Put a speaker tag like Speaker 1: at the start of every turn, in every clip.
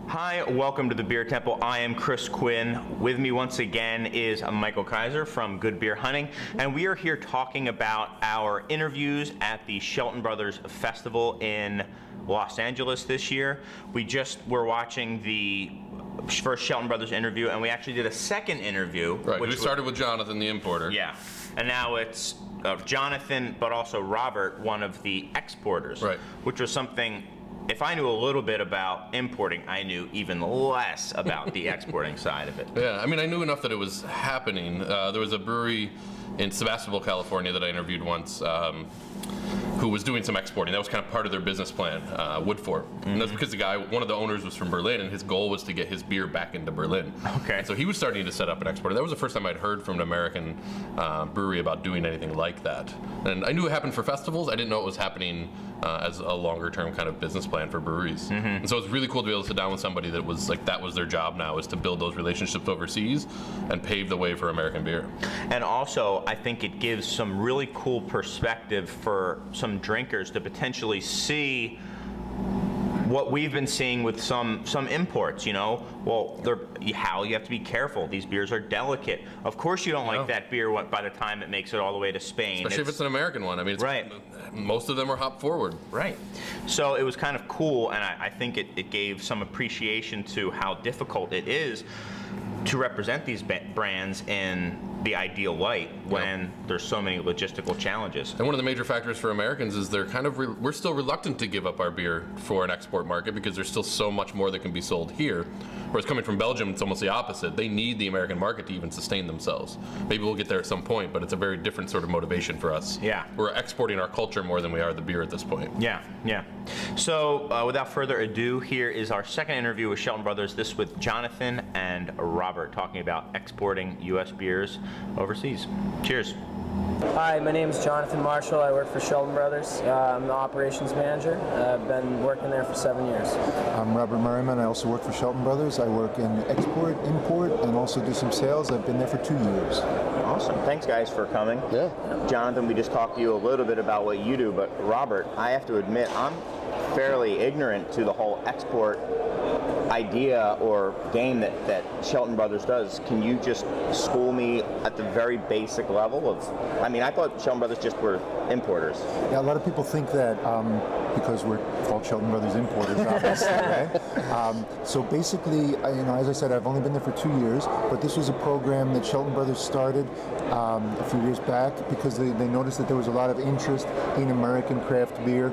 Speaker 1: Hi, welcome to the Beer Temple. I am Chris Quinn. With me once again is Michael Kaiser from Good Beer Hunting, and we are here talking about our interviews at the Shelton Brothers Festival in Los Angeles this year. We just were watching the first Shelton Brothers interview, and we actually did a second interview.
Speaker 2: Right, we started with Jonathan, the importer.
Speaker 1: Yeah, and now it's Jonathan, but also Robert, one of the exporters.
Speaker 2: Right.
Speaker 1: Which was something, if I knew a little bit about importing, I knew even less about the exporting side of it.
Speaker 2: Yeah, I mean, I knew enough that it was happening. There was a brewery in Sebastopol, California that I interviewed once who was doing some exporting. That was kind of part of their business plan, Woodford. Mm-hmm. And that's because the guy, one of the owners was from Berlin, and his goal was to get his beer back into Berlin.
Speaker 1: Okay.
Speaker 2: And so he was starting to set up an exporter. That was the first time I'd heard from an American brewery about doing anything like that. And I knew it happened for festivals. I didn't know it was happening as a longer-term kind of business plan for breweries. Mm-hmm. And so it's really cool to be able to sit down with somebody that was like, that was their job now, is to build those relationships overseas and pave the way for American beer.
Speaker 1: And also, I think it gives some really cool perspective for some drinkers to potentially see what we've been seeing with some imports, you know. Well, you have to be careful. These beers are delicate. Of course you don't like that beer by the time it makes it all the way to Spain.
Speaker 2: Especially if it's an American one. I mean,
Speaker 1: right.
Speaker 2: Most of them are hop forward.
Speaker 1: Right. So it was kind of cool, and I think it gave some appreciation to how difficult it is to represent these brands in the ideal light when there's so many logistical challenges.
Speaker 2: And one of the major factors for Americans is they're kind of we're still reluctant to give up our beer for an export market because there's still so much more that can be sold here. Whereas coming from Belgium, it's almost the opposite. They need the American market to even sustain themselves. Maybe we'll get there at some point, but it's a very different sort of motivation for us.
Speaker 1: Yeah.
Speaker 2: We're exporting our culture more than we are the beer at this point.
Speaker 1: Yeah, yeah. So without further ado, here is our second interview with Shelton Brothers, this with Jonathan and Robert, talking about exporting U.S. beers overseas. Cheers.
Speaker 3: Hi, my name is Jonathan Marshall. I work for Shelton Brothers. I'm the operations manager. I've been working there for 7 years.
Speaker 4: I'm Robert Merryman. I also work for Shelton Brothers. I work in export, import, and also do some sales. I've been there for 2 years.
Speaker 1: Awesome. Thanks, guys, for coming.
Speaker 2: Yeah.
Speaker 1: Jonathan, we just talked to you a little bit about what you do, but Robert, I have to admit, I'm fairly ignorant to the whole export idea or game that Shelton Brothers does. Can you just school me at the very basic level of, I mean, I thought Shelton Brothers just were importers.
Speaker 4: Yeah, a lot of people think that because we're called Shelton Brothers Importers, obviously, right? So basically, as I said, I've only been there for 2 years, but this was a program that Shelton Brothers started a few years back because they noticed that there was a lot of interest in American craft beer,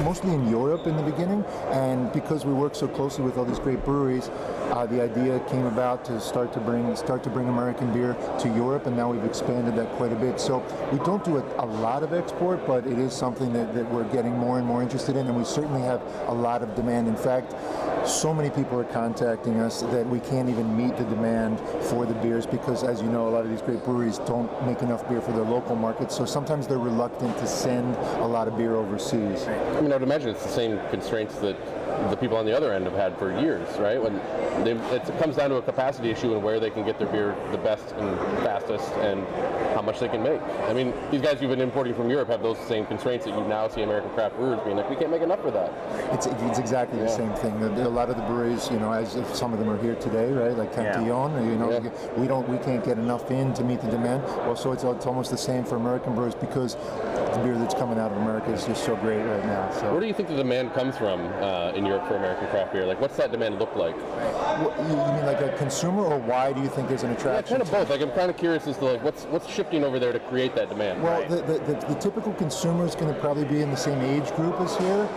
Speaker 4: mostly in Europe in the beginning, and because we work so closely with all these great breweries, the idea came about to start to bring American beer to Europe, and now we've expanded that quite a bit. So we don't do a lot of export, but it is something that we're getting more and more interested in, and we certainly have a lot of demand. In fact, so many people are contacting us that we can't even meet the demand for the beers because, as you know, a lot of these great breweries don't make enough beer for their local markets, so sometimes they're reluctant to send a lot of beer overseas.
Speaker 5: I mean, I would imagine it's the same constraints that the people on the other end have had for years, right? When it comes down to a capacity issue and where they can get their beer the best and fastest and how much they can make. I mean, these guys you've been importing from Europe have those same constraints that you now see American craft brewers being like, we can't make enough for that.
Speaker 4: It's exactly the same thing. A lot of the breweries, as if some of them are here today, right? Like Cantillon, we can't get enough in to meet the demand. Well, so it's almost the same for American brewers because the beer that's coming out of America is just so great right now. So
Speaker 5: where do you think the demand comes from in Europe for American craft beer? Like, what's that demand look like?
Speaker 4: You mean like a consumer, or why do you think there's an attraction?
Speaker 5: Yeah, kind of both. Like, I'm kind of curious as to like what's shifting over there to create that demand.
Speaker 4: Well,
Speaker 5: right?
Speaker 4: the typical consumer is going to probably be in the same age group as here.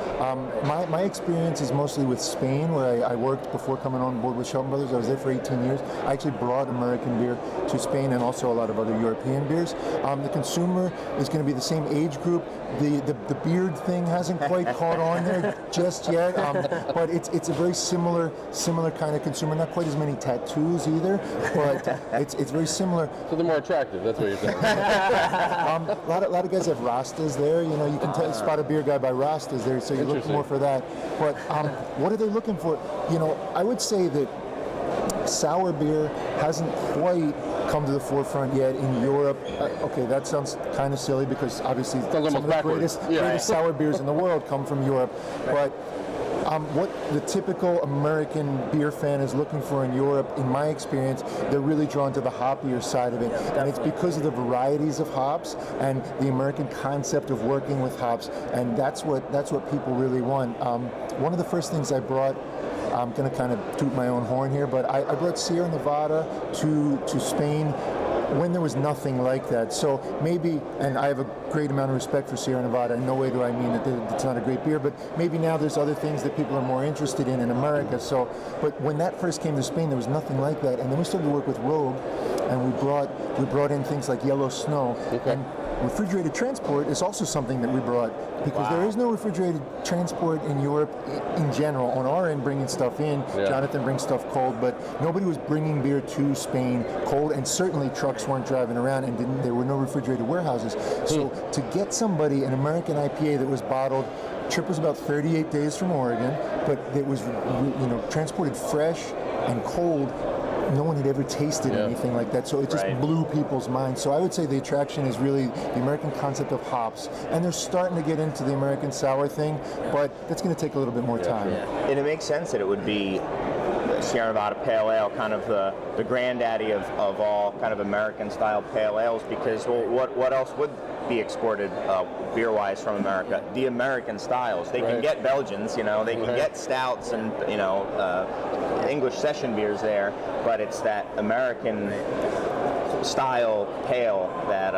Speaker 4: My experience is mostly with Spain, where I worked before coming on board with Shelton Brothers. I was there for 18 years. I actually brought American beer to Spain and also a lot of other European beers. The consumer is going to be the same age group. The beard thing hasn't quite caught on there just yet, but it's a very similar kind of consumer. Not quite as many tattoos either, but it's very similar.
Speaker 5: So they're more attractive. That's what you're saying.
Speaker 4: A lot of guys have Rastas there. You can spot a beer guy by Rastas there, so you look more for that. But what are they looking for? I would say that sour beer hasn't quite come to the forefront yet in Europe. Okay, that sounds kind of silly because obviously some of the greatest sour beers in the world come from Europe. But What the typical American beer fan is looking for in Europe, in my experience, they're really drawn to the hoppier side of it. And it's because of the varieties of hops and the American concept of working with hops. And that's what people really want. One of the first things I brought, I'm going to kind of toot my own horn here, but I brought Sierra Nevada to Spain when there was nothing like that. So maybe, and I have a great amount of respect for Sierra Nevada, in no way do I mean that it's not a great beer, but maybe now there's other things that people are more interested in America. So, but when that first came to Spain, there was nothing like that. And then we started to work with Rogue, and we brought in things like Yellow Snow.
Speaker 5: Okay.
Speaker 4: And refrigerated transport is also something that we brought, because there is no refrigerated transport in Europe in general. On our end, bringing stuff in, Jonathan brings stuff cold, but nobody was bringing beer to Spain cold, and certainly trucks weren't driving around, and there were no refrigerated warehouses. So to get somebody an American IPA that was bottled, trip was about 38 days from Oregon, but it was transported fresh and cold. No one had ever tasted anything like that, so it just blew people's minds. So I would say the attraction is really the American concept of hops, and they're starting to get into the American sour thing, but that's going to take a little bit more time.
Speaker 1: And it makes sense that it would be Sierra Nevada Pale Ale, kind of the granddaddy of all kind of American-style pale ales, because what else would be exported beer-wise from America? The American styles. They can get Belgians, they can get stouts and English session beers there, but it's that American style pale that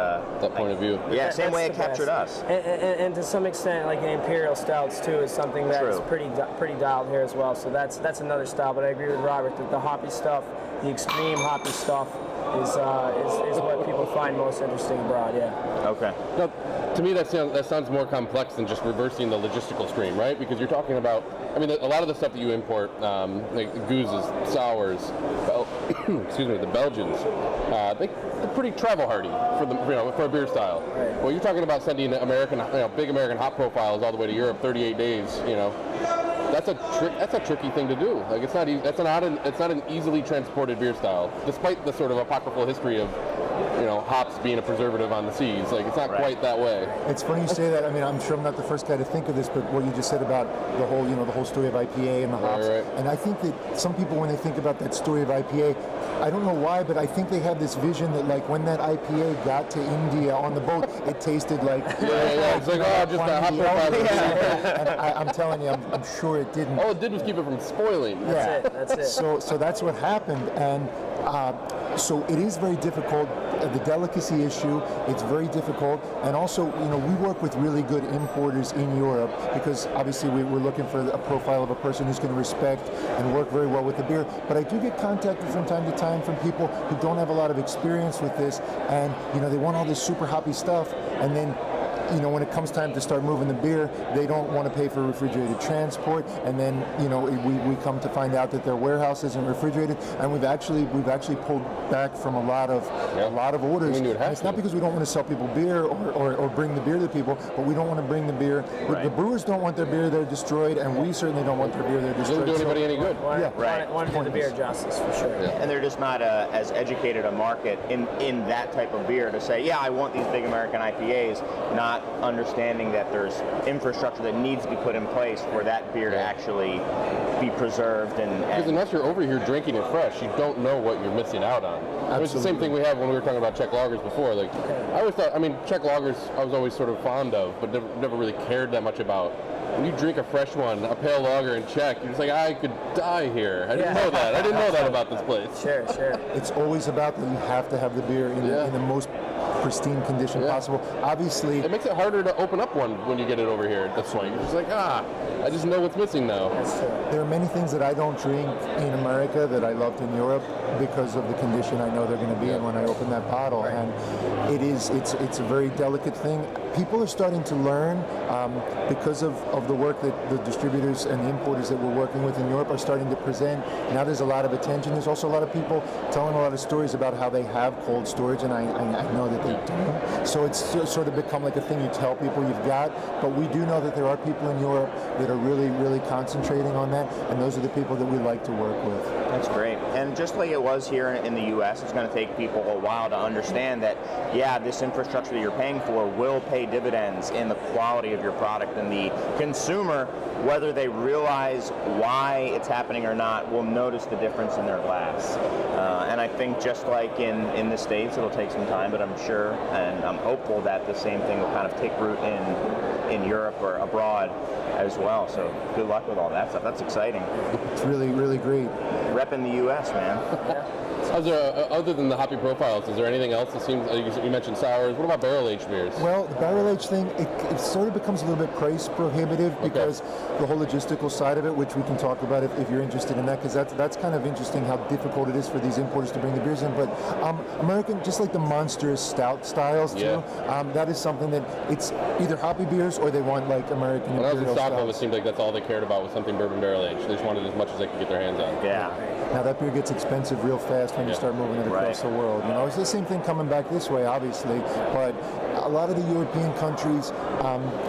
Speaker 5: point of view.
Speaker 1: Yeah,
Speaker 3: That's
Speaker 1: same way it
Speaker 3: the
Speaker 1: captured
Speaker 3: best.
Speaker 1: us.
Speaker 3: And to some extent, like an imperial stouts too is something that's pretty dialed here as well. So that's another style. But I agree with Robert that the hoppy stuff, the extreme hoppy stuff, is what people find most interesting abroad. Yeah.
Speaker 1: Okay.
Speaker 5: Now, to me, that sounds more complex than just reversing the logistical stream, right? Because you're talking about, I mean, a lot of the stuff that you import, like gooses, sours, the Belgians, they're pretty travel hardy for a beer style. Right. Well, you're talking about sending big American hop profiles all the way to Europe, 38 days. That's a tricky thing to do. Like it's not an easily transported beer style, despite the sort of apocryphal history of hops being a preservative on the seas. Like it's not quite that way.
Speaker 4: It's funny you say that. I mean, I'm sure I'm not the first guy to think of this, but what you just said about the whole story of IPA and the hops, and I think that some people, when they think about that story of IPA, I don't know why, but I think they have this vision that like when that IPA got to India on the boat, it tasted like
Speaker 5: it's like just a hop profile.
Speaker 4: And I'm telling you, I'm sure it didn't.
Speaker 5: All it did was keep it from spoiling.
Speaker 3: That's it.
Speaker 4: So that's what happened, and so it is very difficult. The delicacy issue, it's very difficult, and also we work with really good importers in Europe, because obviously we're looking for a profile of a person who's going to respect and work very well with the beer. But I do get contacted from time to time from people who don't have a lot of experience with this, and they want all this super hoppy stuff, and then when it comes time to start moving the beer, they don't want to pay for refrigerated transport, and then we come to find out that their warehouse isn't refrigerated, and we've actually pulled back from a lot of orders.
Speaker 5: And
Speaker 4: it's not because we don't want to sell people beer or bring the beer to people, but we don't want to bring the beer. The brewers don't want their beer there destroyed, and we certainly don't want their beer there destroyed.
Speaker 5: It doesn't do anybody any good.
Speaker 3: Want to do the beer justice for sure.
Speaker 1: And they're just not as educated a market in that type of beer to say, I want these big American IPAs, not understanding that there's infrastructure that needs to be put in place for that beer to actually be preserved.
Speaker 5: Because unless you're over here drinking it fresh, you don't know what you're missing out on. It's the same thing we have when we were talking about Czech lagers before. Like I always thought, Czech lagers I was always sort of fond of, but never really cared that much about. When you drink a fresh one, a pale lager in Czech, you're just like, I could die here. I didn't know that. I didn't know that about this place.
Speaker 3: Sure.
Speaker 4: It's always about that you have to have the beer in the most pristine condition possible. Obviously,
Speaker 5: it makes it harder to open up one when you get it over here at this point. You're just like, I just know what's missing now.
Speaker 3: That's true.
Speaker 4: There are many things that I don't drink in America that I loved in Europe because of the condition I know they're going to be in when I open that bottle. And it's a very delicate thing. People are starting to learn because of the work that the distributors and the importers that we're working with in Europe are starting to present. Now there's a lot of attention. There's also a lot of people telling a lot of stories about how they have cold storage, and I know that they don't. So it's sort of become like a thing you tell people you've got. But we do know that there are people in Europe that are really, really concentrating on that, and those are the people that we like to work with.
Speaker 1: That's great. And just like it was here in the U.S., it's going to take people a while to understand that, this infrastructure that you're paying for will pay pay dividends in the quality of your product, and the consumer, whether they realize why it's happening or not, will notice the difference in their glass. And I think just like in the States, it'll take some time, but I'm sure and I'm hopeful that the same thing will kind of take root in Europe or abroad as well. So good luck with all that stuff. That's exciting.
Speaker 4: It's really, really great.
Speaker 1: Repping the U.S., man.
Speaker 5: Is there, other than the hoppy profiles, is there anything else that seems, you mentioned sours, what about barrel-aged beers?
Speaker 4: Well, the barrel-aged thing, it sort of becomes a little bit price prohibitive because the whole logistical side of it, which we can talk about if you're interested in that, because that's kind of interesting how difficult it is for these importers to bring the beers in. But American, just like the monstrous stout styles too, that is something that it's either hoppy beers or they want like American
Speaker 5: When I was in
Speaker 4: imperial
Speaker 5: Stockholm,
Speaker 4: stouts.
Speaker 5: it seemed like that's all they cared about was something bourbon barrel-aged. They just wanted as much as they could get their hands on.
Speaker 1: Yeah.
Speaker 4: Now that beer gets expensive real fast when you start moving it across the world. You know, it's the same thing coming back this way, obviously, but a lot of the European countries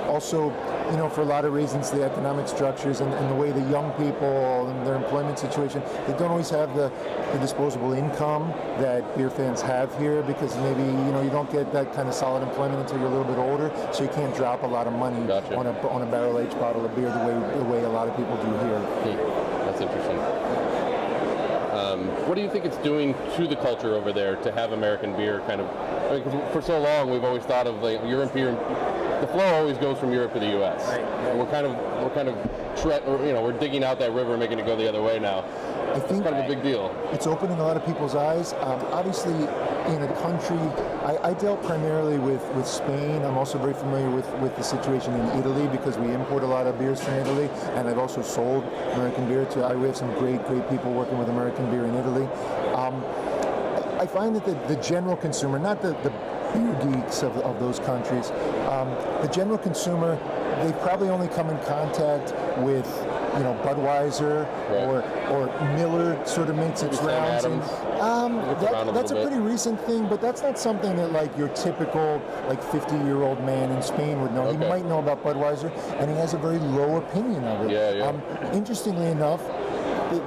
Speaker 4: also, you know, for a lot of reasons, the economic structures and the way the young people and their employment situation, they don't always have the disposable income that beer fans have here because maybe, you know, you don't get that kind of solid employment until you're a little bit older, so you can't drop a lot of money on a barrel-aged bottle of beer the way a lot of people do here.
Speaker 5: That's interesting. What do you think it's doing to the culture over there to have American beer kind of? I mean, 'cause for so long we've always thought of like European. The flow always goes from Europe to the U.S.
Speaker 3: Right.
Speaker 5: And we're kind of we're digging out that river and making it go the other way now.
Speaker 4: I think
Speaker 5: It's kind of a big deal.
Speaker 4: It's opening a lot of people's eyes. Obviously, in a country, I dealt primarily with Spain. I'm also very familiar with the situation in Italy because we import a lot of beers from Italy, and I've also sold American beer to. We have some great people working with American beer in Italy. I find that the general consumer, not the beer geeks of those countries, the general consumer, they probably only come in contact with, you know, Budweiser or Miller sort of makes its rounds. That's a pretty recent thing, but that's not something that like your typical like 50-year-old man in Spain would know. He might know about Budweiser, and he has a very low opinion of it. Interestingly enough,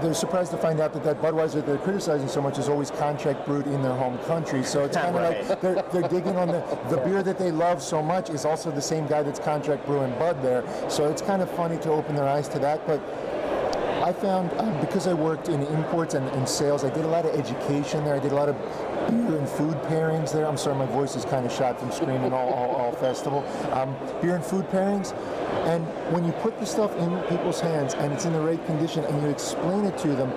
Speaker 4: they're surprised to find out that Budweiser they're criticizing so much is always contract brewed in their home country. So it's kind of like they're digging on the beer that they love so much is also the same guy that's contract brewing Bud there. So it's kind of funny to open their eyes to that. But I found, because I worked in imports and sales, I did a lot of education there. I did a lot of beer and food pairings there. I'm sorry, my voice is kind of shot from screaming all festival. Beer and food pairings. And when you put the stuff in people's hands and it's in the right condition and you explain it to them,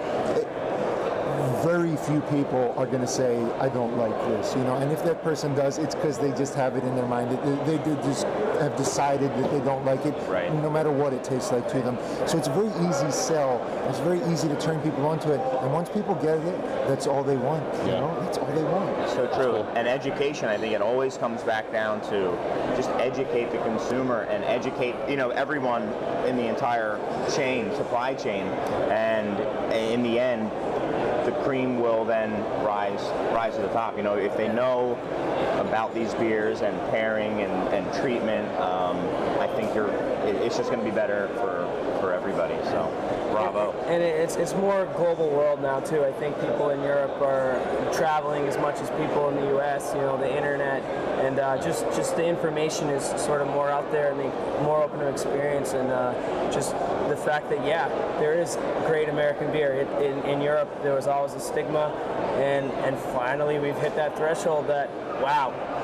Speaker 4: very few people are going to say, I don't like this, you know. And if that person does, it's because they just have it in their mind. They just have decided that they don't like it, no matter what it tastes like to them. So it's a very easy sell. It's very easy to turn people onto it. And once people get it, that's all they want. You know, that's all they want.
Speaker 1: So true. And education, I think it always comes back down to just educate the consumer and educate, you know, everyone in the entire supply chain. And in the end, the cream will then rise to the top. You know, if they know about these beers and pairing and treatment, I think it's just going to be better for everybody. So, bravo.
Speaker 3: And it's more global world now too. I think people in Europe are traveling as much as people in the U.S. You know, the internet and just the information is sort of more out there and more open to experience and just the fact that there is great American beer. In Europe there was always a stigma, and finally we've hit that threshold that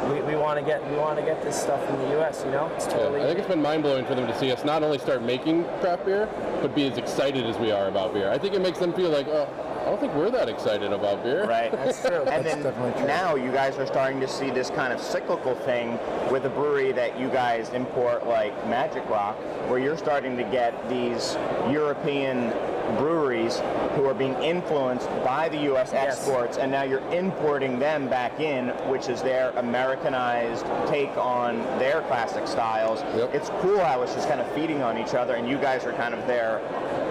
Speaker 3: we want to get this stuff from the U.S. You know, it's totally.
Speaker 5: I think it's been mind blowing for them to see us not only start making craft beer, but be as excited as we are about beer. I think it makes them feel like, I don't think we're that excited about beer.
Speaker 1: Right,
Speaker 3: that's true.
Speaker 1: And then now you guys are starting to see this kind of cyclical thing with a brewery that you guys import like Magic Rock, where you're starting to get these European breweries who are being influenced by the U.S. exports, and now you're importing them back in, which is their Americanized take on their classic styles. It's cool how it's just kind of feeding on each other, and you guys are kind of there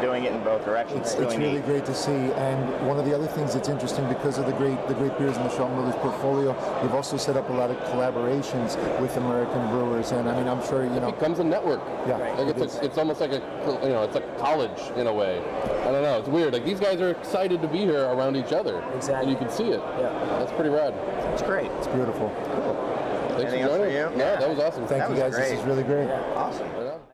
Speaker 1: doing it in both directions.
Speaker 4: It's really great to see. And one of the other things that's interesting, because of the great beers in the Shelton Brothers portfolio, we've also set up a lot of collaborations with American brewers. And I mean, I'm sure you know,
Speaker 5: it becomes a network.
Speaker 4: Yeah,
Speaker 5: like it's almost like it's like college in a way. I don't know. It's weird. Like these guys are excited to be here around each other.
Speaker 3: Exactly.
Speaker 5: And you can see it.
Speaker 3: Yeah.
Speaker 5: That's pretty rad.
Speaker 1: It's great.
Speaker 4: It's beautiful.
Speaker 5: Cool. Thanks
Speaker 1: Anything
Speaker 5: for
Speaker 1: else
Speaker 5: joining.
Speaker 1: for you?
Speaker 5: No, that was awesome.
Speaker 4: Thank
Speaker 1: That
Speaker 4: you
Speaker 1: was
Speaker 4: guys.
Speaker 1: great.
Speaker 4: This is really great.
Speaker 1: Awesome.
Speaker 5: Right on.